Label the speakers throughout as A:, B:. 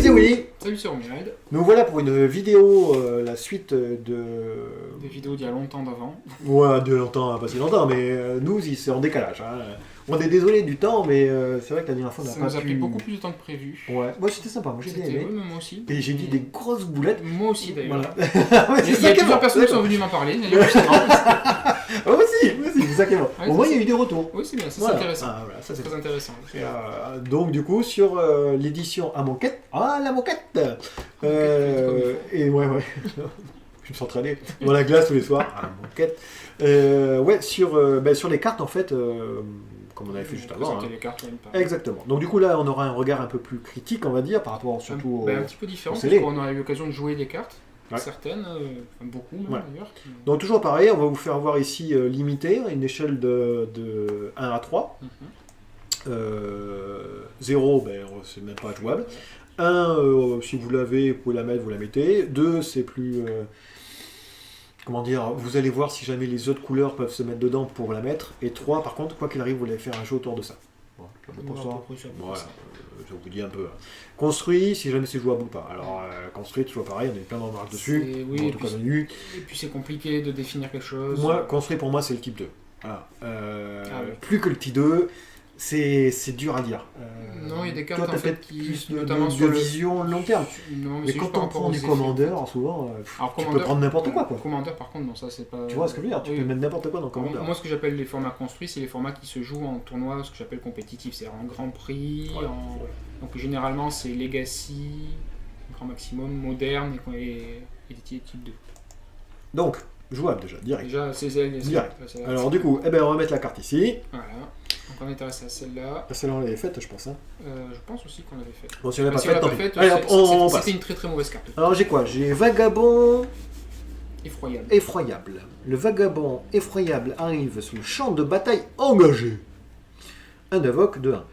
A: c'est Willy.
B: Salut, c'est Romuald.
A: Nous voilà pour une vidéo, la suite de...
B: Des vidéos d'il y a longtemps d'avant.
A: Ouais, de longtemps, pas si longtemps, mais nous, c'est en décalage. Hein. On est désolé du temps, mais c'est vrai que la dernière fois, on n'a
B: Ça
A: pas
B: nous a
A: pu...
B: pris beaucoup plus de temps que prévu.
A: Ouais, moi c'était sympa, moi j'ai bien aimé.
B: Oui, mais moi aussi.
A: Et j'ai dit des grosses boulettes.
B: Moi aussi d'ailleurs.
A: Voilà.
B: Il y a plusieurs personnes qui sont venues m'en parler. D'ailleurs, c'est marrant.
A: Moi aussi, c'est ça qui est bon.
B: Ouais,
A: Au moins, il y a eu des retours.
B: Oui, c'est bien, c'est
A: Voilà.
B: intéressant.
A: Ah, voilà, ça, c'est
B: Très intéressant.
A: Et, donc du coup sur l'édition à moquette, la moquette, et ouais, je me suis entraîné dans la glace tous les soirs, à la moquette, ouais sur les cartes en fait, comme on avait fait juste avant. Hein.
B: Les cartes,
A: Exactement. Donc du coup là on aura un regard un peu plus critique on va dire par rapport surtout
B: un petit peu différent parce qu'on a eu l'occasion de jouer des cartes.
A: Ouais.
B: Certaines, beaucoup même, d'ailleurs.
A: Donc toujours pareil, on va vous faire voir ici limité, une échelle de 1 à 3. 0, c'est même pas jouable. 1, si vous l'avez, vous pouvez la mettre, vous la mettez. 2, c'est plus... comment dire, vous allez voir si jamais les autres couleurs peuvent se mettre dedans pour la mettre. Et 3, par contre, quoi qu'il arrive, vous allez faire un jeu autour de ça. Bon, pour ça. Voilà, je vous dis un peu. Construit, si jamais c'est jouable ou pas. Alors, construit, toujours pareil, on a plein de remarques dessus.
B: Oui, et puis c'est compliqué de définir quelque chose.
A: Moi, construit pour moi, c'est le type 2. Voilà. Plus que le type 2, c'est dur à dire.
B: Non, il y a des cartes
A: toi,
B: en fait qui
A: plus
B: notamment
A: de
B: sur
A: vision long terme.
B: Non,
A: mais quand on prend du commandeur, souvent, tu peux prendre n'importe quoi.
B: Commandeur, par contre, non, ça c'est pas.
A: Tu vois ce que je veux dire, tu peux mettre n'importe quoi dans le commandeur.
B: Moi, ce que j'appelle les formats construits, c'est les formats qui se jouent en tournoi, ce que j'appelle compétitif, c'est-à-dire en grand prix. Donc généralement, c'est Legacy, grand maximum, moderne et des types 2.
A: Donc, jouable déjà, direct.
B: Déjà, c'est
A: direct. Alors du coup, on va remettre la carte ici.
B: Voilà. Donc on est intéressé à celle-là.
A: Celle-là, on l'avait faite, je pense. Hein.
B: Je pense aussi qu'on l'avait faite.
A: Bon, si on l'avait pas faite,
B: c'était une très très mauvaise carte.
A: Alors j'ai quoi? J'ai Vagabond...
B: Effroyable.
A: Le Vagabond effroyable arrive sur le champ de bataille engagé. Un invoque de 1.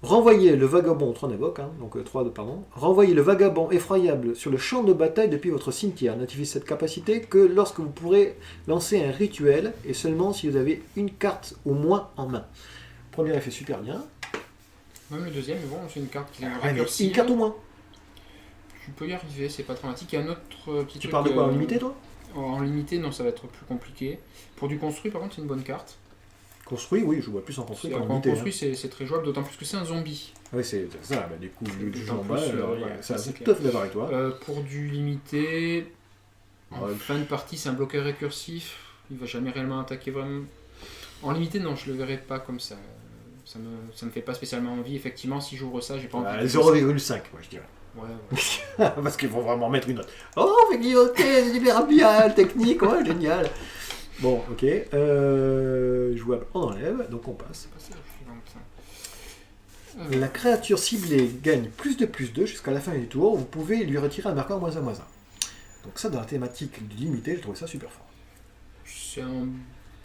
A: Renvoyez le Vagabond, 3 invoques, hein, donc 3 pardon. Renvoyez le Vagabond effroyable sur le champ de bataille depuis votre cimetière. Notifiez cette capacité que lorsque vous pourrez lancer un rituel et seulement si vous avez une carte au moins en main. Premier effet super bien.
B: Même le deuxième, mais bon, c'est une carte qui est
A: récursive. Une carte au moins.
B: Tu peux y arriver, c'est pas dramatique. Il y a un autre petit truc.
A: Tu parles de quoi, en limité toi?
B: En limité, non, ça va être plus compliqué. Pour du construit, par contre, c'est une bonne carte.
A: Construit, oui, je vois plus en construit qu'en limité.
B: En construit, c'est très jouable, d'autant plus que c'est un zombie.
A: Oui, c'est ça, du coup, du jeu en bas, c'est tout à fait d'accord avec toi.
B: Pour du limité, en fin de partie, c'est un bloqueur récursif, il va jamais réellement attaquer vraiment. En limité, non, je le verrai pas comme ça. Ça me fait pas spécialement envie, effectivement, si j'ouvre ça, j'ai pas envie de
A: 0,5, moi je dirais.
B: Ouais.
A: Parce qu'ils vont vraiment mettre une note. Oh, fait c'est hyper bien, technique, ouais, génial. Bon, ok. Jouable, on enlève, donc on passe. La créature ciblée gagne plus de 2 jusqu'à la fin du tour. Vous pouvez lui retirer un marqueur -1/-1. Donc ça, dans la thématique du limité, je trouvais ça super fort.
B: C'est un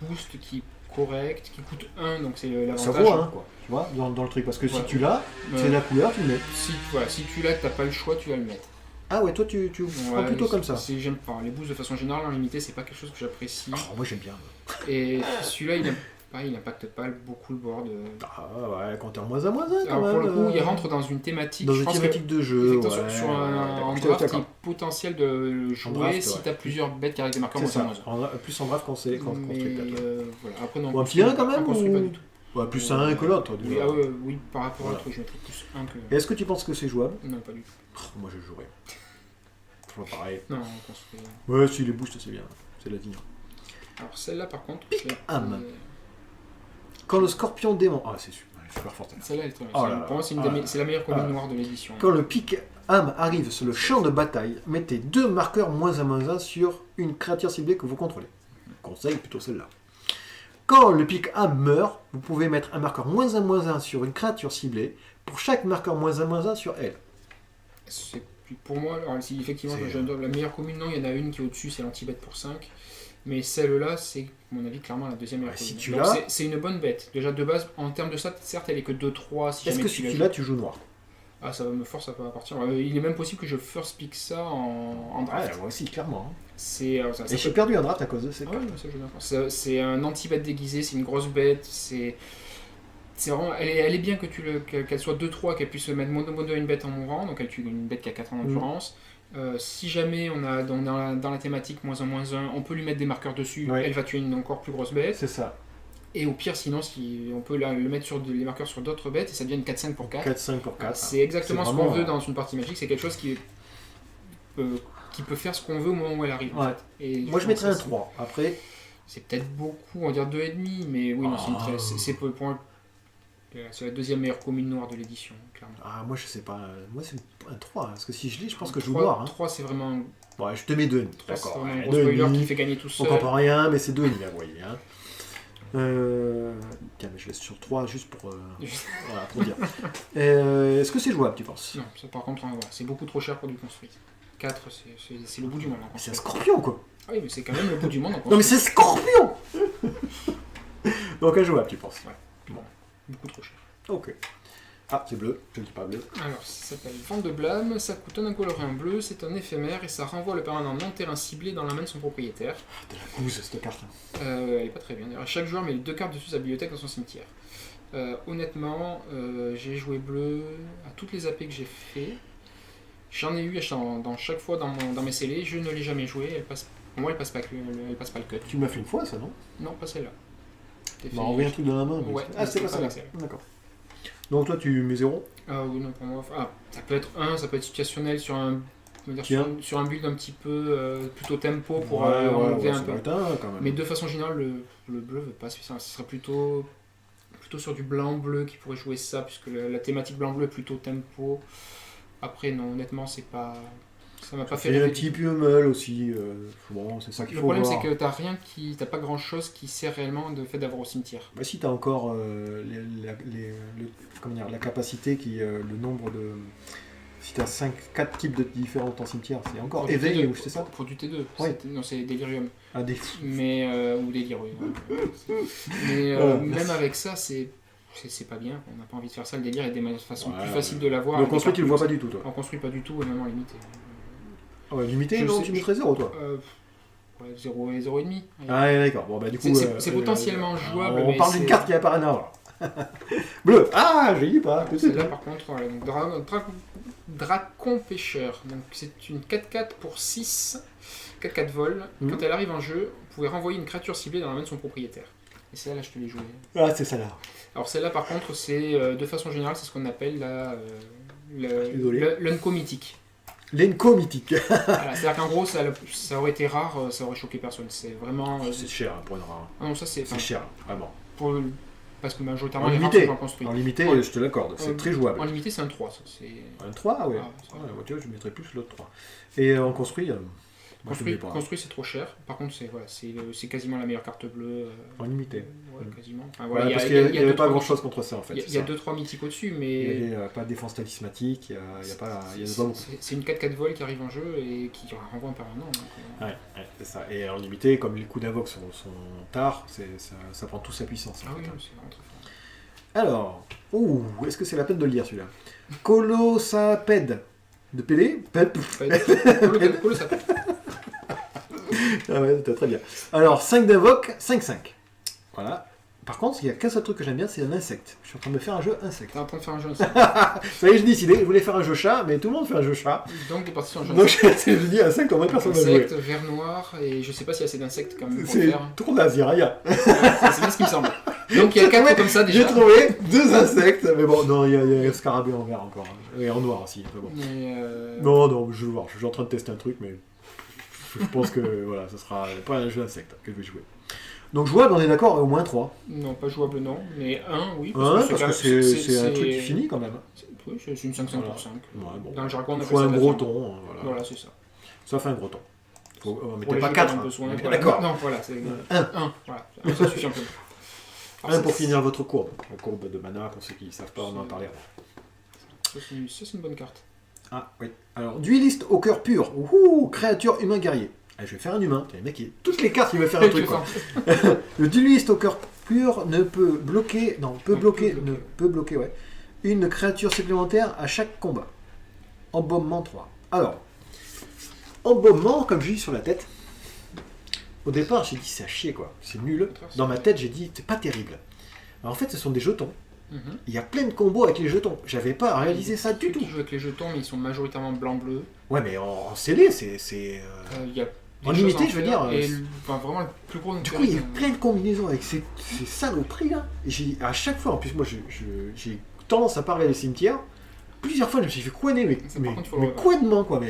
B: boost qui est correct, qui coûte 1, donc c'est l'avantage.
A: Ça vaut 1, quoi. Tu vois, dans le truc. Parce que si tu l'as, c'est la couleur, tu le mets.
B: Si tu l'as, que t'as pas le choix, tu vas le mettre.
A: Ah ouais, toi tu prends plutôt comme ça.
B: J'aime pas. Les boosts de façon générale en limité, c'est pas quelque chose que j'apprécie.
A: Oh, moi j'aime bien.
B: Et celui-là, il n'impacte pas beaucoup le board.
A: Ah ouais, compteur -1/-1 quand même.
B: Alors pour le coup, il rentre dans une thématique.
A: Dans une thématique de jeu.
B: Sur un draft, il est potentiel de le jouer si tu as plusieurs bêtes qui arrivent des marqueurs -1/-1.
A: Plus en draft qu'on construit peut-être.
B: Voilà. Après, non,
A: un petit 1 quand même.
B: On construit pas du tout.
A: Ouais, plus 1 que l'autre.
B: Oui, par rapport à l'autre, je mettrais plus 1 que.
A: Et est-ce que tu penses que c'est jouable?
B: Non, pas du tout.
A: Moi je jouerais. Pareil.
B: Non, on construit.
A: Ouais, si les boosts c'est bien. C'est la digne.
B: Alors celle-là par contre.
A: Âme. Quand le scorpion démon. Ah, c'est super fort.
B: Celle-là, elle est très bien. Pour moi, c'est la meilleure commune noire de l'édition.
A: Quand le pic âme arrive sur le champ de bataille, mettez 2 marqueurs -1/-1 sur une créature ciblée que vous contrôlez. Conseil plutôt celle-là. Quand le pic âme meurt, vous pouvez mettre un marqueur -1/-1 sur une créature ciblée pour chaque marqueur -1/-1 sur elle.
B: Pour moi, alors, si effectivement, la meilleure commune, non, il y en a une qui est au-dessus, c'est l'anti-bête pour 5. Mais celle-là, c'est, à mon avis, clairement la deuxième meilleure commune. C'est une bonne bête. Déjà, de base, en termes de stats, certes, elle est que 2-3.
A: Est-ce que si tu l'as, tu joues noir?
B: Ah, ça me force à pas partir. Il est même possible que je first pick ça en draft.
A: Ouais, moi aussi, clairement.
B: Et
A: j'ai perdu un draft à cause de cette carte.
B: C'est un anti-bête déguisé, c'est une grosse bête, c'est vraiment, elle est bien qu'elle soit 2-3, qu'elle puisse mettre mono une bête en mourant, donc elle tue une bête qui a 4 en endurance. Si jamais on a dans la thématique -1/-1, on peut lui mettre des marqueurs dessus, elle va tuer une encore plus grosse bête.
A: C'est ça.
B: Et au pire, sinon, on peut le mettre sur les marqueurs sur d'autres bêtes et ça devient une 4-5 pour 4.
A: 4-5 pour 4.
B: C'est exactement ce qu'on veut dans une partie magique, c'est quelque chose qui peut faire ce qu'on veut au moment où elle arrive. En fait. Et
A: moi je mettrais un 3. Après.
B: C'est peut-être beaucoup, on va dire 2,5, mais oui, non, c'est pour c'est la deuxième meilleure commune noire de l'édition, clairement.
A: Ah, moi je sais pas, moi c'est un 3, parce que si je lis, je pense que je joue noir.
B: 3 c'est vraiment.
A: Ouais, je te mets 2,5.
B: D'accord. C'est un gros spoiler qui fait gagner tout seul.
A: On comprend rien, mais c'est 2,5, vous voyez. Hein. Tiens, mais je laisse sur 3 juste pour, voilà, pour dire. Est-ce que c'est jouable, tu penses?
B: Non, ça, par contre, c'est beaucoup trop cher pour du construit. 4, c'est le bout du monde.
A: C'est un scorpion, quoi.
B: Ah oui, mais c'est quand même le bout du monde.
A: Non, mais c'est scorpion. Donc injouable, tu penses?
B: Ouais. Bon, beaucoup trop cher.
A: Ok. Ah, c'est bleu, je ne dis pas bleu.
B: Alors, ça s'appelle Vente de blâme, ça coûte un incolore et un bleu, c'est un éphémère et ça renvoie le permanent non-terrain ciblé dans la main de son propriétaire.
A: De la bouse, cette carte.
B: Elle est pas très bien. D'ailleurs, chaque joueur met 2 cartes dessus sa bibliothèque dans son cimetière. Honnêtement, j'ai joué bleu à toutes les AP que j'ai fait. J'en ai eu dans chaque fois dans mes scellés, je ne l'ai jamais joué. Pour moi, elle passe pas le cut.
A: Tu m'as fait une fois, ça, non?
B: Non, pas celle-là.
A: On m'a envoyé un truc dans la main.
B: Ouais,
A: ah, c'est pas ça. D'accord. Donc toi, tu mets 0?
B: Oui, non, pour moi. Ça peut être 1, ça peut être situationnel sur un build un petit peu plutôt tempo pour enlever un peu.
A: Quand même.
B: Mais de façon générale, le bleu veut pas spécialement. Ce serait plutôt sur du blanc-bleu qui pourrait jouer ça, puisque la thématique blanc-bleu est plutôt tempo. Après, non, honnêtement, c'est pas. Ça m'a pas fait rêver.
A: Il y a un petit pummel aussi. Bon, c'est ça qu'il faut voir.
B: Le problème, c'est que t'as pas grand chose qui sert réellement de fait d'avoir au cimetière.
A: Bah, si t'as encore la capacité, le nombre de. Si t'as 4 types de différents en cimetière, c'est encore éveillé, ou c'est ça?
B: Pour du T2.
A: Ouais.
B: Non, c'est Delirium.
A: Ah,
B: mais ou Délire, oui. Mais même avec ça, c'est pas bien. On n'a pas envie de faire ça. Le délire est des façons plus faciles de l'avoir.
A: Donc construit, tu le vois pas du tout, toi?
B: On construit pas du tout, et même en limité.
A: Limité, non, tu mettrais 0, toi?
B: 0 et 0,5.
A: Ah, d'accord. Bon, bah, du coup,
B: c'est potentiellement jouable.
A: On parle d'une carte qui apparaît en bleu. Ah, je dis pas.
B: C'est là, par contre, Dracon Pêcheur. Donc, c'est une 4-4 pour 6. 4-4 vol. Quand elle arrive en jeu, vous pouvez renvoyer une créature ciblée dans la main de son propriétaire. Et celle-là, je te l'ai jouée.
A: Ah, c'est celle-là.
B: Alors, celle-là, par contre, c'est de façon générale, c'est ce qu'on appelle l'unco mythique.
A: L'enco mythique.
B: Voilà, c'est-à-dire qu'en gros, ça aurait été rare, ça aurait choqué personne. C'est vraiment.
A: C'est cher pour une rare.
B: Ah non, ça c'est.
A: C'est cher, vraiment.
B: Parce que majoritairement,
A: en limité, je te l'accorde, c'est très jouable.
B: En limité, c'est un 3. Ça,
A: un 3, oui. Tu vois, je mettrais plus l'autre 3. Et en construit,
B: construit, c'est trop cher. Par contre, c'est quasiment la meilleure carte bleue.
A: En limité.
B: Ouais, quasiment.
A: Enfin, voilà, parce qu'il n'y avait pas grand-chose contre ça, en fait.
B: Il y a 2-3 mythiques au-dessus, mais.
A: Il n'y a pas de défense talismatique, il n'y a pas beaucoup.
B: C'est une 4-4 vol qui arrive en jeu et qui renvoie un permanent.
A: Ouais, c'est ça. Et en limité, comme les coups d'invoque sont tard, ça prend toute sa puissance.
B: Ah oui, c'est vraiment très fort.
A: Alors, est-ce que c'est la peine de le lire celui-là? Colossapède. De PD?
B: Colossapède.
A: Ah ouais, c'était très bien. Alors, 5 d'invoque, 5-5. Voilà. Par contre, il n'y a qu'un seul truc que j'aime bien, c'est un insecte. Je suis en train de faire un jeu insecte.
B: T'es en train de faire un jeu insecte.
A: Ça y est, j'ai décidé, je voulais faire un jeu chat, mais tout le monde fait un jeu chat.
B: Donc t'es parti sur un jeu
A: insecte. Donc je dis insecte, au moins personne n'a joué.
B: Insecte, vert noir, et je sais pas s'il y a assez d'insectes quand même pour
A: le faire. C'est tour d'Aziraya.
B: C'est bien ce qui me semble. Donc il y a 4 comme ça déjà.
A: J'ai trouvé 2 insectes, mais bon, non, il y a un scarabée en vert encore. Et en noir aussi. Bon. Non, je vais voir, je suis en train de tester un truc, mais je pense que voilà, ce sera pas un jeu insecte que je vais jouer. Donc jouable, on est d'accord, au moins 3.
B: Non, pas jouable, non, mais 1, oui.
A: Parce que c'est un truc qui finit quand même.
B: Oui, c'est une 5-5 pour 5.
A: Ouais, bon.
B: Dans le jargon, on
A: il faut un gros ton.
B: Voilà, c'est ça.
A: Ça fait un gros ton. Mettez pas 4.
B: D'accord. Non, voilà, c'est 1. Voilà, ça suffit un peu.
A: 1 pour finir votre courbe. La courbe de mana, pour ceux qui ne savent pas, on en parlait avant.
B: Ça, c'est une bonne carte.
A: Ah, oui. Alors, dueliste au cœur pur. Créature humain guerrier. Je vais faire un humain. Le mec, toutes les cartes, il veut faire un truc. Quoi. Le dueliste au cœur pur ne peut bloquer. Non, peut bloquer, ouais. Une créature supplémentaire à chaque combat. Embaumement 3. Alors, embaumement, comme je dis sur la tête. Au départ, j'ai dit c'est à chier quoi. C'est nul. Dans ma tête, j'ai dit c'est pas terrible. Alors, en fait, ce sont des jetons Il y a plein de combos avec les jetons. J'avais pas réalisé ça du tout.
B: Tu joues avec les jetons, mais ils sont majoritairement blanc-bleu.
A: Ouais, mais en scellé, c'est...
B: Il y a
A: en limité, je veux dire.
B: Et vraiment le plus gros.
A: Du coup, il y a plein de combinaisons avec ces saloperies là. Et à chaque fois, en plus, moi, j'ai tendance à parler des cimetières. Plusieurs fois, je me suis fait couiner, mais couinement, quoi.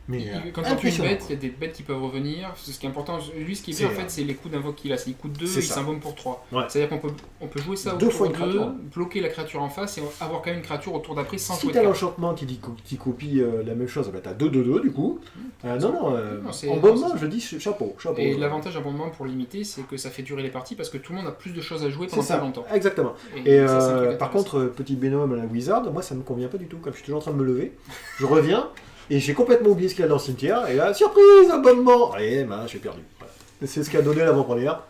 A: Mais
B: quand tu as une bête, il y a des bêtes qui peuvent revenir. Ce qui est important, lui, ce qui est bien, en fait, c'est les coups d'invoque qu'il a. Il coûte 2, il s'invoque pour 3. Ouais. C'est-à-dire qu'on peut jouer ça
A: deux fois
B: autour de 2, bloquer la créature en face et avoir quand même une créature autour d'après sans jouer.
A: Si t'as l'enchantement qui copie la même chose, bah t'as 2-2-2 du coup. Embonnement, je dis chapeau.
B: Et l'avantage d'embonnement pour limiter, c'est que ça fait durer les parties parce que tout le monde a plus de choses à jouer pendant plus longtemps.
A: Exactement. Et par contre, petit Bénum à la Wizard, moi ça me convient pas du tout. Comme je suis toujours en train de me lever, je reviens. Et j'ai complètement oublié ce qu'il y a dans le cimetière, et là, surprise, abonnement. Allez, j'ai perdu. Voilà. C'est ce qu'a donné l'avant-première.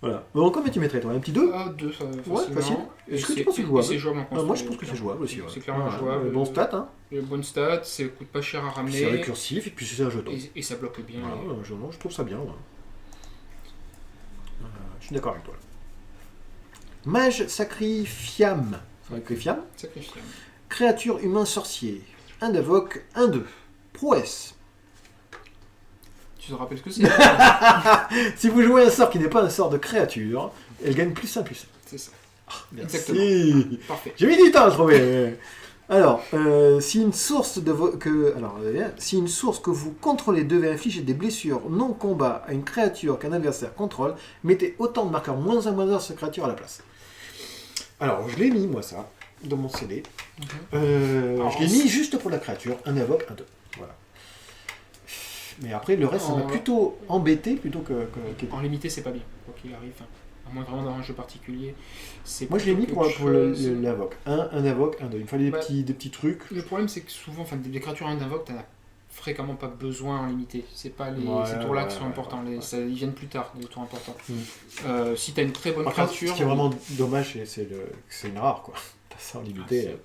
A: Voilà. Bon, combien tu mettrais, toi? Un petit 2?
B: 2, ça
A: ouais, facile. Est-ce que tu penses que c'est jouable?
B: C'est jouable en construit.
A: Moi, je pense que c'est jouable aussi.
B: C'est clairement jouable.
A: Bon stat, hein.
B: Bonne stat, ça coûte pas cher à ramener.
A: C'est récursif, et puis c'est un jeton.
B: Et ça bloque bien.
A: Voilà, je trouve ça bien. Ouais. Je suis d'accord avec toi. Mage Sacrifiam. Sacrifiam. Créature humain sorcier. Un invoque, 1-2. Prouesse.
B: Tu te rappelles ce que c'est?
A: Si vous jouez un sort qui n'est pas un sort de créature, elle gagne +1/+1.
B: C'est ça.
A: Exactement.
B: Parfait.
A: J'ai mis du temps à le trouver. Alors, si une source que vous contrôlez devait infliger des blessures non combat à une créature qu'un adversaire contrôle, mettez autant de marqueurs -1/-1 sur cette créature à la place. Alors, je l'ai mis, moi, ça, dans mon CD. Je l'ai mis juste pour la créature, un invoque, 1-2. Voilà. Mais après, le reste, ça m'a plutôt embêté plutôt que...
B: En limité, c'est pas bien, quoi qu'il arrive. À moins vraiment dans un jeu particulier.
A: Moi, je l'ai mis pour l'invoque. Un invoque, 1-2. Il me fallait des petits trucs.
B: Le problème, c'est que souvent, des créatures en invoque, t'en as fréquemment pas besoin en limité. C'est pas ces tours-là qui sont importants. Ils viennent plus tard, les tours importants. Si t'as une très bonne créature...
A: Ce qui est vraiment dommage, c'est une rare, quoi. T'as ça en limité.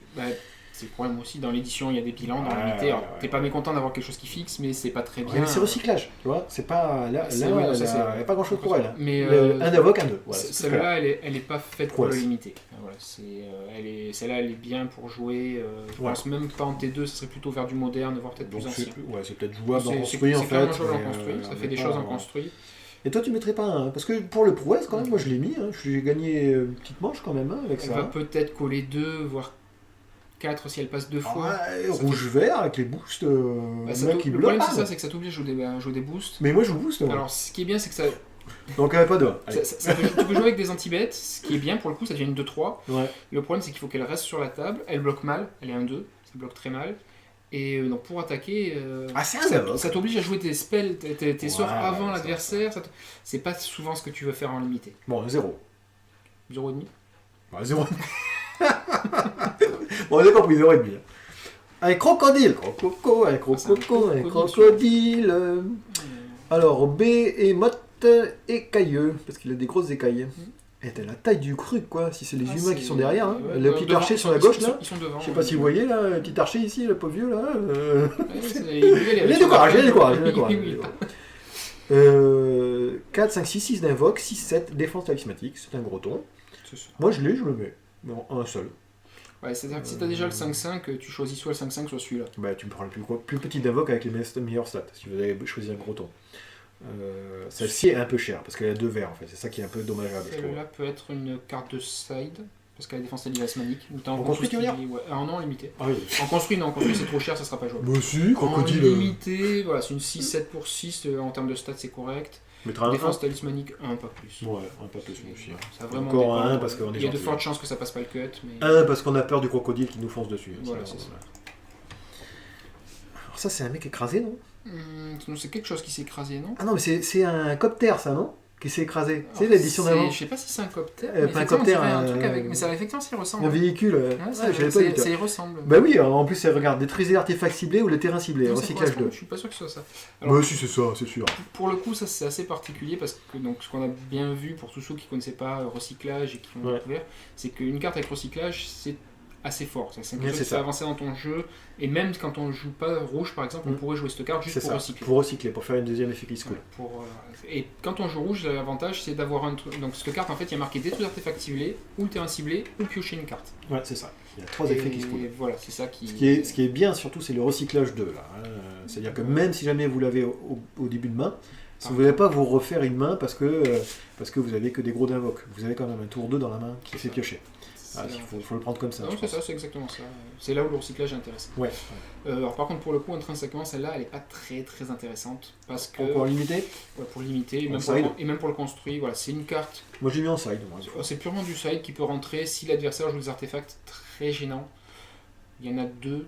B: C'est le problème aussi, dans l'édition il y a des bilans, dans la limité, t'es pas mécontent d'avoir quelque chose qui fixe, mais c'est pas très bien.
A: Mais c'est recyclage, tu vois, c'est pas... Là, il n'y a pas grand chose pour elle.
B: Mais
A: un invoque, 1-2. Voilà,
B: celle-là, elle est pas faite pour le limiter. Voilà, celle-là, elle est bien pour jouer, je pense même pas en T2, ça serait plutôt vers du moderne, voire peut-être plus ancien.
A: C'est peut-être jouable en construit, en fait.
B: C'est clairement jouable en construit, ça fait des choses en construit.
A: Et toi, tu mettrais pas un... Parce que pour le prouesse, quand même, moi je l'ai mis, j'ai gagné une petite manche quand même avec ça.
B: Elle va peut-être coller 2, voire 4 si elle passe 2 fois.
A: Rouge-vert avec les boosts.
B: Le problème, c'est ça, c'est que ça t'oblige à jouer des boosts.
A: Mais moi, je booste.
B: Alors, ce qui est bien, c'est que ça.
A: Donc, elle n'a pas de.
B: Tu peux jouer avec des anti-bêtes, ce qui est bien pour le coup, ça devient une 2-3.
A: Ouais.
B: Le problème, c'est qu'il faut qu'elle reste sur la table. Elle bloque mal, elle est 1-2, ça bloque très mal. Et donc, pour attaquer, ça t'oblige à jouer tes spells, tes sorts avant l'adversaire. C'est pas souvent ce que tu veux faire en limité.
A: Bon, 0.
B: 0,5.
A: 0,5. Bon, on a compris, 0,5. Un crocodile, un crocodile. Alors, B est motte écailleux, parce qu'il a des grosses écailles. Et t'as la taille du truc, quoi, si c'est les humains qui sont derrière. Hein. Le petit archer sur la gauche, là.
B: Ils sont devant.
A: Je sais pas si vous voyez, là, le petit archer ici, le pauvre vieux, là.
B: Il
A: a du courage. 4, 5, 6, 6 d'invoque, 6, 7, défense talismatique, c'est un gros ton. Moi, je le mets. Non, un seul.
B: Ouais, c'est-à-dire que si t'as déjà le 5-5, tu choisis soit le 5-5, soit celui-là.
A: Bah, tu me prends le plus petit d'invoque avec les meilleurs stats, si vous avez choisi un gros ton. Celle-ci est un peu chère, parce qu'elle a 2 verres, en fait. C'est ça qui est un peu dommageable.
B: Celle-là peut être une carte de side, parce qu'elle a défense talismanique.
A: En construit, tu veux dire ?
B: Non, en limité.
A: Ah, oui.
B: En construit, c'est trop cher, ça sera pas jouable.
A: Bah si, crocodile.
B: En limité, voilà, c'est une 6-7 pour 6, en termes de stats, c'est correct. Défense talismanique, 1, pas plus.
A: Ouais, un pas plus, mon chien.
B: Ça vraiment
A: encore un, parce qu'on est
B: il y a de fortes chances que ça passe pas le cut. Mais...
A: Un, parce qu'on a peur du crocodile qui nous fonce dessus.
B: Voilà, c'est ça.
A: Alors ça, c'est un mec écrasé, non
B: c'est quelque chose qui s'est écrasé, non?
A: Ah non, mais c'est un coptère, ça, non? Qui s'est écrasé. C'est l'édition d'avant.
B: Je sais pas si c'est un coptère.
A: Pas un coptère,
B: un truc avec. Mais ça, effectivement, ça y ressemble.
A: Un véhicule.
B: Ça y ressemble.
A: Bah oui, en plus, regarde, détruisez artefacts ciblés ou les terrains ciblés. Recyclage 2.
B: Je suis pas sûr que ce soit ça.
A: Alors, bah si, c'est ça, c'est sûr.
B: Pour le coup, ça, c'est assez particulier parce que donc, ce qu'on a bien vu pour tous ceux qui connaissaient pas recyclage et qui ont découvert, c'est qu'une carte avec recyclage, c'est assez fort. C'est quelque chose qui fait avancer dans ton jeu, et même quand on joue pas rouge par exemple, on pourrait jouer cette carte juste pour recycler.
A: Pour recycler, pour faire une deuxième effet qui se coule.
B: Et quand on joue rouge, l'avantage c'est d'avoir un truc. Donc cette carte en fait, il y a marqué détruire artefact ciblé, ou le terrain ciblé, ou piocher une carte.
A: Ouais, c'est ça. Il y a 3 effets qui se coulent.
B: Voilà, c'est ça qui.
A: Ce qui est bien surtout, c'est le recyclage 2 là. C'est-à-dire que même si jamais vous l'avez au début de main, si vous ne voulez pas vous refaire une main parce que vous avez que des gros d'invoque, vous avez quand même un tour 2 dans la main qui fait piocher. Il faut le prendre comme ça.
B: Non, c'est ça, c'est exactement ça. C'est là où le recyclage est intéressant.
A: Ouais.
B: Alors par contre, pour le coup, intrinsèquement, celle-là, elle n'est pas très très intéressante. Parce que...
A: Pour limiter.
B: Ouais, pour limiter, et même pour le construit. Voilà, c'est une carte...
A: Moi j'ai mis en side.
B: C'est purement du side qui peut rentrer si l'adversaire joue des artefacts très gênants. Il y en a 2.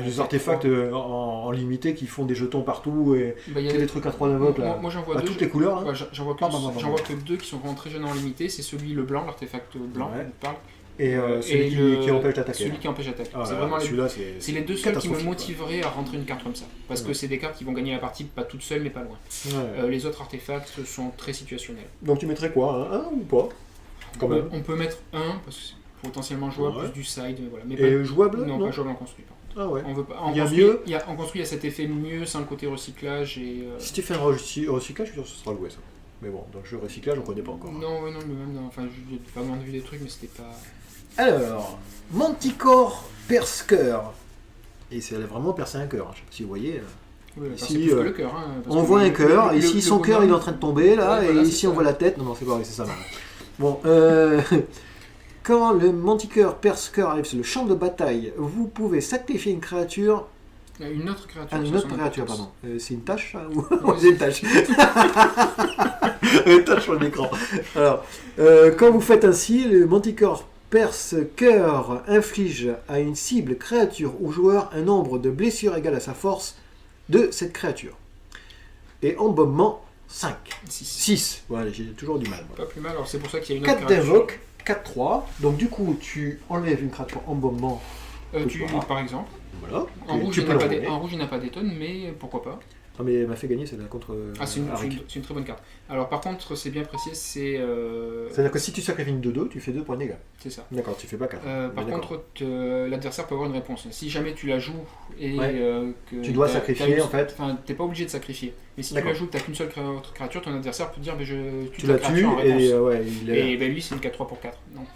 A: Les artefacts en limité qui font des jetons partout et des trucs à 3 d'invoque là.
B: Moi j'en vois 2.
A: Toutes les couleurs.
B: Ouais, j'en vois que 2 qui sont vraiment très gênants en limité. C'est celui le blanc, l'artefact blanc, on parle.
A: Et celui qui empêche d'attaquer.
B: Celui qui empêche d'attaquer.
A: C'est vraiment
B: c'est les deux seuls qui me motiveraient à rentrer une carte comme ça. Parce que c'est des cartes qui vont gagner la partie, pas toutes seules mais pas loin. Les autres artefacts sont très situationnels.
A: Donc tu mettrais quoi, un ou pas quand même.
B: On peut mettre un parce que c'est potentiellement jouable, plus du side. Voilà. Mais
A: et jouable
B: non, pas jouable en construit.
A: Ah ouais.
B: On veut pas.
A: Il y a mieux.
B: En construit, il y a cet effet mieux sans le côté recyclage.
A: Si tu fais un recyclage, je suis sûr que ce sera joué ça. Mais bon, dans le jeu recyclage, on connaît pas encore.
B: Non, mais même enfin, j'ai pas vraiment vu des trucs, mais c'était pas.
A: Alors, Manticore perce cœur. Et c'est vraiment percer un cœur. Je sais pas si vous voyez.
B: Ici, le cœur,
A: on voit un cœur. Ici, son cœur, il est en train de tomber là, et ici, on voit la tête. Non, c'est pas vrai, c'est ça. Bon. Quand le Manticore perce cœur arrive sur le champ de bataille, vous pouvez sacrifier une créature.
B: Une autre créature.
A: Une autre créature, pardon. C'est une tâche ou c'est une tâche. Une tâche sur l'écran. Alors, quand vous faites ainsi, le Manticore perce cœur inflige à une cible, créature ou joueur un nombre de blessures égal à sa force de cette créature. Et embaumement 5. 6. Voilà, j'ai toujours du mal.
B: Pas plus mal, alors c'est pour ça qu'il y a une
A: 4 d'invoque. 4-3, donc du coup tu enlèves une créature embaumement.
B: Par exemple.
A: Voilà.
B: En rouge, il n'a pas d'étonne, mais pourquoi pas.
A: Ah, mais elle m'a fait gagner, c'est la contre.
B: C'est une très bonne carte. Alors par contre, c'est bien précis, c'est.
A: C'est-à-dire que si tu sacrifies une 2-2, tu fais 2 points de dégâts.
B: C'est ça.
A: D'accord, tu fais pas 4.
B: Par contre, l'adversaire peut avoir une réponse. Si jamais tu la joues et que.
A: Tu dois sacrifier en fait.
B: Enfin, t'es pas obligé de sacrifier. Mais si tu la joues que t'as qu'une seule créature, ton adversaire peut te dire
A: tu la tues et
B: lui c'est une 4-3 pour 4. Donc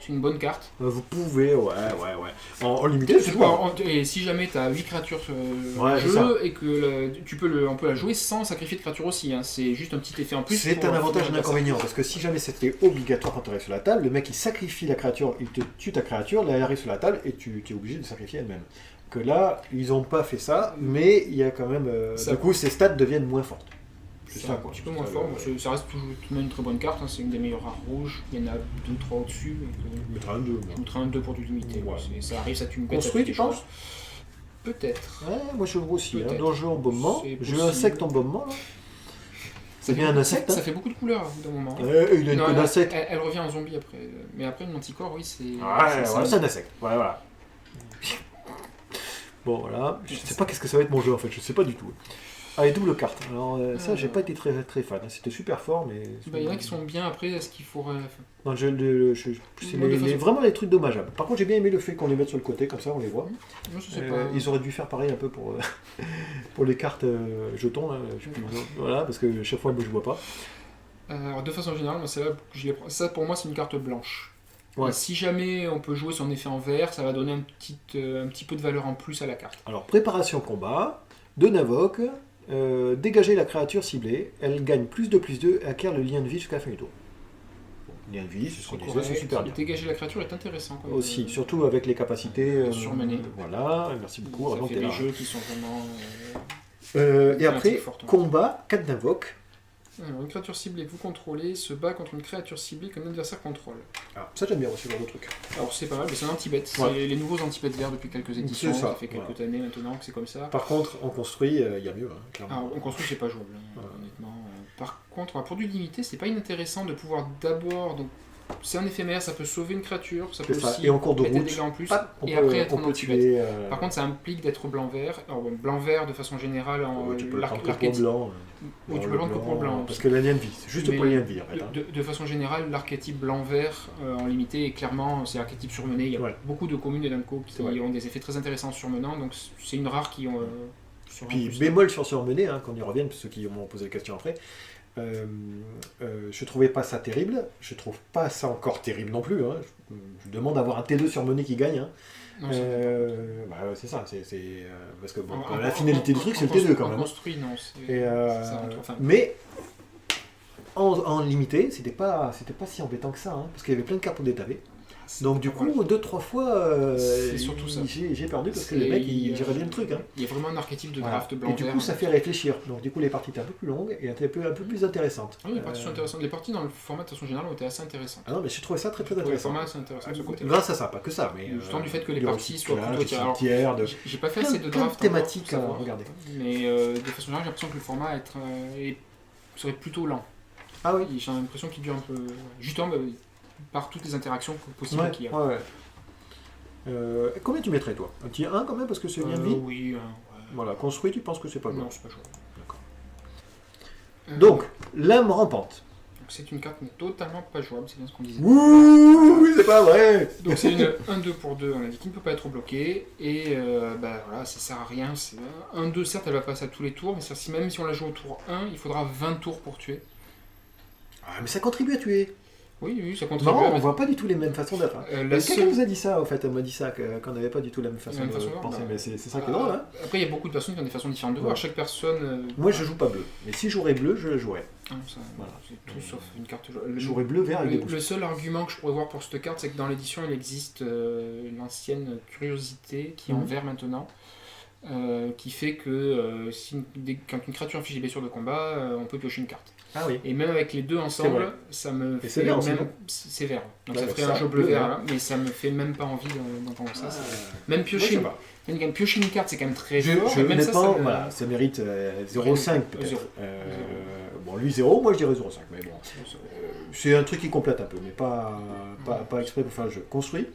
B: c'est une bonne carte.
A: Vous pouvez, en limité, c'est
B: et si jamais tu as 8 créatures en jeu et que on peut la jouer sans sacrifier de créature aussi. C'est juste un petit effet en plus.
A: C'est un avantage et un inconvénient parce que si jamais c'était obligatoire quand tu arrives sur la table, le mec il sacrifie la créature, il te tue ta créature, là elle arrive sur la table et tu es obligé de sacrifier elle-même. Que là, ils n'ont pas fait ça, mais il y a quand même. Du coup, ces stats deviennent moins fortes.
B: C'est un petit peu moins fort, ça reste tout de même une très bonne carte, c'est une des meilleures rares rouges, il y en a 2-3 au-dessus.
A: Je mettrai un 2.
B: Je mettrai un 2 pour du limité, ça arrive, ça tue une bête.
A: Construit, tu penses?
B: Peut-être.
A: Ouais, moi je le vois aussi, dans le jeu embaumement, j'ai un insecte embaumement là. C'est bien un insecte.
B: Ça fait beaucoup de couleurs d'un moment.
A: Il a une queue d'insecte.
B: Elle revient en zombie après, mais après une Manticore, oui, c'est.
A: C'est un insecte, voilà. Bon voilà, je sais pas qu'est-ce que ça va être mon jeu en fait, je sais pas du tout. Ah, et double carte. Alors, ça, j'ai pas été très, très fan. C'était super fort, mais.
B: Il y en a qui sont bien après, est-ce qu'il faudrait.
A: Dans le jeu, c'est vraiment les trucs dommageables. Par contre, j'ai bien aimé le fait qu'on les mette sur le côté, comme ça, on les voit. Ils auraient dû faire pareil un peu pour les cartes jetons. Là, voilà, parce que chaque fois, je vois pas.
B: Alors, de façon générale, moi, ça, pour moi, c'est une carte blanche. Ouais. Si jamais on peut jouer son effet en vert, ça va donner un petit peu de valeur en plus à la carte.
A: Alors, préparation combat, 2 d'invoque. Dégager la créature ciblée, elle gagne +2/+2 et acquiert le lien de vie jusqu'à la fin du tour. Lien de vie, c'est ce qu'on disait, c'est super bien.
B: Dégager la créature est intéressant.
A: Aussi, surtout avec les capacités
B: surmenées.
A: Voilà, merci beaucoup.
B: Ça fait des jeux qui sont vraiment.
A: Et après, combat, 4 d'invoque.
B: Alors, une créature ciblée que vous contrôlez se bat contre une créature ciblée qu'un adversaire contrôle.
A: Ah, ça j'aime bien aussi ce genre de truc.
B: Alors c'est pas mal, mais c'est un anti-bet. C'est les nouveaux anti-bêtes verts depuis quelques éditions. Ça fait quelques années maintenant que c'est comme ça.
A: Par contre, en construit, il y a mieux, clairement.
B: Alors, en construit, c'est pas jouable, honnêtement. Par contre, pour du limité, c'est pas inintéressant de pouvoir d'abord. Donc, c'est un éphémère, ça peut sauver une créature, ça peut aussi
A: et en cours de
B: mettre
A: route,
B: des dégâts en plus,
A: on
B: et
A: peut,
B: après être
A: on
B: en
A: peut
B: anti-bête.
A: tuer.
B: Par contre, ça implique d'être blanc-vert. Alors, bon, blanc-vert, de façon générale,
A: tu peux le prendre que pour blanc.
B: Ou tu peux le prendre que pour blanc.
A: Parce que la lien de vie, c'est juste pour les liens de vie. En fait,
B: de façon générale, l'archétype blanc-vert en limité, est clairement, c'est l'archétype surmené. Il y a beaucoup de communes et d'Anko qui ont des effets très intéressants surmenants, donc c'est une rare qui ont.
A: Puis bémol sur surmené, qu'on y revienne, pour ceux qui m'ont posé la question après. Je trouvais pas ça terrible, je trouve pas ça encore terrible non plus. Je demande d'avoir un T2 surmené qui gagne.
B: Non,
A: c'est ça, parce que la finalité du truc c'est le T2 quand même.
B: Construit, non,
A: mais en limité, c'était pas si embêtant que ça, parce qu'il y avait plein de cartes au détavé. Donc du coup, 2-3 fois,
B: c'est surtout ça.
A: J'ai perdu parce que le mec, il gérait bien le truc.
B: Il y a vraiment un archétype de draft blanc.
A: Et du coup, ça fait réfléchir. Donc du coup, les parties étaient un peu plus longues et un peu plus intéressantes.
B: Oui, les parties sont intéressantes. Les parties dans le format de façon générale ont été assez intéressantes.
A: Ah non, mais j'ai trouvé ça très intéressant.
B: Le format assez intéressant de ce côté.
A: Grâce à ça, pas que ça, mais
B: justement du fait que les parties soient plutôt j'ai pas fait assez de
A: draft thématiques à regarder.
B: Mais de façon générale, j'ai l'impression que le format serait plutôt lent.
A: Ah oui.
B: J'ai l'impression qu'il dure un peu. Justement, par toutes les interactions possibles qu'il y a.
A: Combien tu mettrais toi? Un petit 1 quand même parce que c'est bien de vie?
B: Oui.
A: Voilà, construit, tu penses que c'est pas jouable?
B: Non, c'est pas jouable.
A: D'accord. Donc, lame rampante.
B: C'est une carte totalement pas jouable, c'est bien ce qu'on disait.
A: Ouh, c'est pas vrai.
B: Donc c'est une 1-2 pour 2, on a dit qu'il ne peut pas être bloqué, et voilà, ça sert à rien. 1-2, certes, elle va passer à tous les tours, mais même si on la joue au tour 1, il faudra 20 tours pour tuer.
A: Ah, mais ça contribue à tuer.
B: Oui, ça contribue.
A: Non, on voit pas du tout les mêmes façons d'être. Quelqu'un vous a dit ça, en fait, elle m'a dit ça, qu'on n'avait pas du tout la même façon de penser, mais c'est ça qui est drôle.
B: Après, il y a beaucoup de personnes qui ont des façons différentes de voir. Chaque personne.
A: Moi, je joue pas bleu, mais si je jouerais bleu, je le jouerais.
B: C'est tout sauf une carte.
A: Je jouerais bleu, vert avec des bouches.
B: Le seul argument que je pourrais voir pour cette carte, c'est que dans l'édition, il existe l'ancienne curiosité qui est en vert maintenant. Qui fait que quand une créature inflige des blessures de combat, on peut piocher une carte.
A: Ah oui.
B: Et même avec les deux ensemble, ça me fait
A: vert,
B: c'est vert. Donc ça ferait un jeu bleu-vert, là, mais ça me fait même pas envie d'entendre ça. Même piocher, piocher une carte, c'est quand même très fort.
A: Même ça, ça mérite 0,5 peut-être. Bon, lui 0, moi je dirais 0,5. Mais bon, c'est un truc qui complète un peu, mais pas exprès pour faire le jeu. Construit.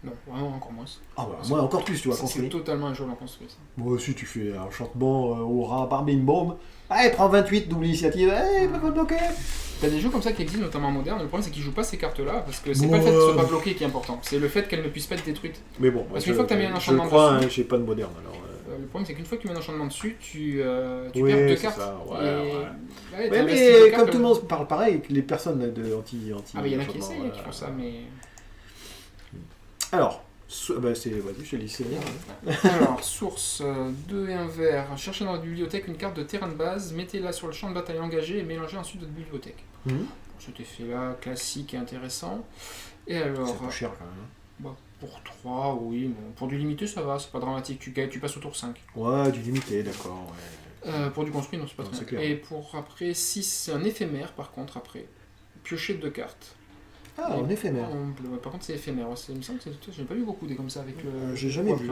B: Non, vraiment encore moins.
A: Ah bah, moi encore plus, tu vois, construit.
B: C'est totalement un jeu en construit, ça.
A: Moi aussi, tu fais un enchantement au rat, barbing bomb. Allez, prends 28, double initiative. Allez, pas bloqué.
B: T'as des jeux comme ça qui existent, notamment modernes. Le problème, c'est qu'ils jouent pas ces cartes-là, parce que c'est pas le fait qu'elles soient pas bloquées qui est important. C'est le fait qu'elles ne puissent pas être détruites.
A: Mais bon,
B: parce qu'une fois que t'as mis un enchantement
A: dessus. Je crois, j'ai pas de moderne alors.
B: Le problème, c'est qu'une fois que tu mets un enchantement dessus, tu perds 2 cartes.
A: Ça, mais comme tout le monde parle pareil, les personnes de anti.
B: Ah, mais il y en a qui essayent, qui font ça, mais.
A: Alors. Vas-y, je lis, c'est bien.
B: Alors, source 2 et 1 vert. Cherchez dans votre bibliothèque une carte de terrain de base, mettez-la sur le champ de bataille engagé et mélangez ensuite votre bibliothèque. Cet effet-là, classique et intéressant. Et alors.
A: C'est pas cher quand même.
B: Pour 3, oui. Bon, pour du limité, ça va, c'est pas dramatique. Tu passes au tour 5.
A: Ouais, du limité, d'accord.
B: Pour du construit, non, c'est pas très clair. Et pour après 6, c'est un éphémère par contre, après. Piocher 2 cartes.
A: Ah, en éphémère.
B: Par contre, c'est éphémère. Il me semble que j'ai pas vu beaucoup des comme ça avec le.
A: J'ai jamais vu.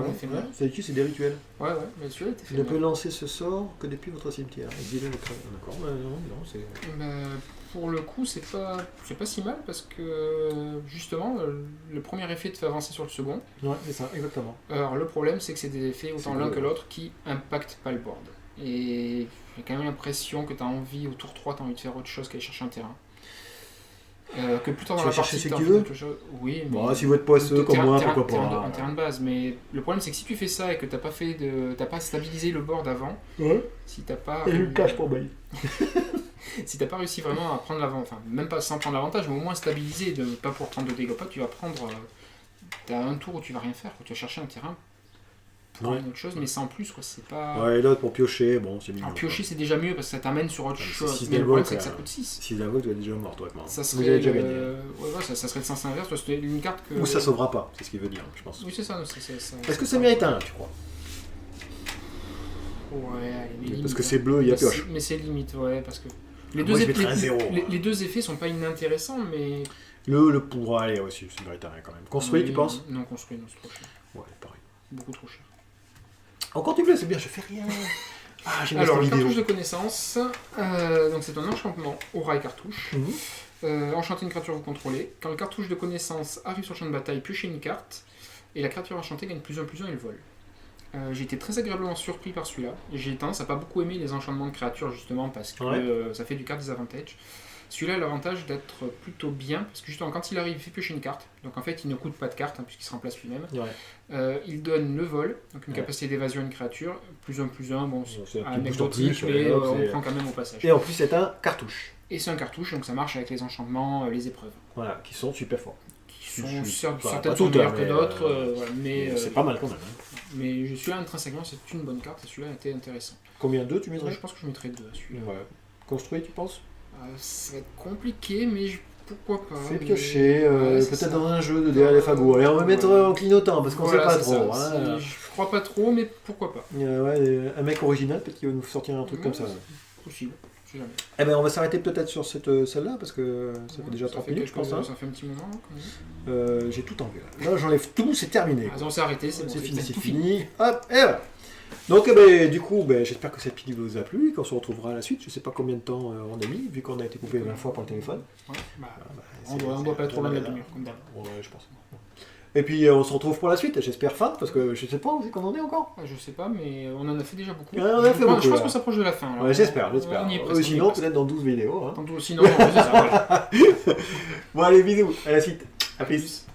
A: C'est des rituels.
B: Ouais, mais celui-là est éphémère.
A: Ne peut lancer ce sort que depuis votre cimetière. D'accord, non, c'est.
B: Pour le coup, c'est pas si mal parce que justement, le premier effet te fait avancer sur le second.
A: Ouais, c'est ça, exactement.
B: Alors, le problème, c'est que c'est des effets, autant l'un que l'autre, qui impactent pas le board. Et j'ai quand même l'impression que tu as envie, au tour 3, tu as envie de faire autre chose qu'aller chercher un terrain. Que plus tard dans la partie,
A: tu veux.
B: Oui, mais
A: bon, si vous êtes poisseux comme moi, pourquoi pas.
B: Un terrain de base, mais le problème c'est que si tu fais ça et que t'as pas stabilisé le board avant, si t'as pas.
A: Et une cache pour bailler.
B: Si t'as pas réussi vraiment à prendre l'avantage, enfin même pas sans prendre l'avantage, mais au moins stabiliser, de pas pour prendre de dégâts, tu vas prendre. T'as un tour où tu vas rien faire, où tu vas chercher un terrain. Pour une autre chose, mais sans plus, quoi, c'est pas.
A: Ouais, et l'autre pour piocher, bon, c'est mignon.
B: Alors, piocher, c'est déjà mieux parce que ça t'amène sur autre chose. Mais le problème, c'est que ça coûte 6.
A: Si d'avoue, tu es déjà mort, toi,
B: ça serait déjà gagné. Ça serait le sens inverse, parce que c'est une carte que.
A: Ou ça sauvera pas, c'est ce qu'il veut dire, je pense.
B: Oui, c'est ça.
A: Est-ce que ça mérite un, tu crois?
B: Ouais, allez,
A: parce que c'est bleu, il y a pioche.
B: Mais c'est limite, ouais, parce que.
A: Les
B: deux effets sont pas inintéressants, mais.
A: Le pour aller aussi, ça mérite un quand même. Construit, tu penses?
B: Non, construit, non, c'est trop cher.
A: Ouais, pareil.
B: Beaucoup trop cher.
A: Encore tu veux, c'est bien, je fais rien.
B: Alors, le cartouche de connaissance, donc c'est un enchantement, aura et cartouche. Enchanter une créature que vous contrôlez. Quand le cartouche de connaissance arrive sur le champ de bataille, piochez une carte. Et la créature enchantée gagne +1/+1 et le vol. J'ai été très agréablement surpris par celui-là. J'ai tendance à pas beaucoup aimer les enchantements de créatures justement parce que ça fait du card disadvantage. Celui-là a l'avantage d'être plutôt bien parce que justement quand il arrive il fait piocher une carte. Donc en fait il ne coûte pas de carte puisqu'il se remplace lui-même. Il donne le vol, donc une capacité d'évasion à une créature, +1/+1, bon c'est anecdotique mais on prend quand même au passage.
A: Et en plus c'est un cartouche.
B: Et c'est un cartouche donc ça marche avec les enchantements, les épreuves.
A: Voilà, qui sont super forts.
B: Certaines sont meilleures que d'autres, mais
A: c'est pas mal quand même.
B: Mais je suis là intrinsèquement, c'est une bonne carte et celui-là était intéressant.
A: Combien 2 tu mettrais?
B: Je pense que je mettrais 2 à celui-là.
A: Ouais. Construit, tu penses?
B: Ça va être compliqué, mais pourquoi pas.
A: Fais piocher, peut-être dans un jeu de DLF à go. Allez, on va mettre en clignotant parce qu'on sait pas trop.
B: Je crois pas trop, mais pourquoi pas.
A: Un mec original, peut-être qu'il va nous sortir un truc comme ça.
B: Possible.
A: Eh ben on va s'arrêter peut-être sur celle-là parce que ça fait déjà 30 minutes je pense.
B: Ça fait un petit moment.
A: J'ai tout enlevé là. Là j'enlève tout, c'est terminé.
B: On s'est arrêté, c'est
A: fini. Hop, et voilà. Donc du coup j'espère que cette vidéo vous a plu et qu'on se retrouvera à la suite. Je sais pas combien de temps on a mis vu qu'on a été coupé 20 fois par le téléphone.
B: On doit pas être trop loin de la demi-heure comme d'hab.
A: Je pense. Et puis on se retrouve pour la suite, j'espère fin, parce que je sais pas où c'est qu'on en est encore.
B: Je sais pas, mais on en a fait déjà beaucoup.
A: Je
B: pense qu'on s'approche de la fin.
A: Ouais, j'espère. Sinon, peut-être dans 12 vidéos.
B: Sinon, c'est ça.
A: Bon, allez, bisous, à la suite. À plus.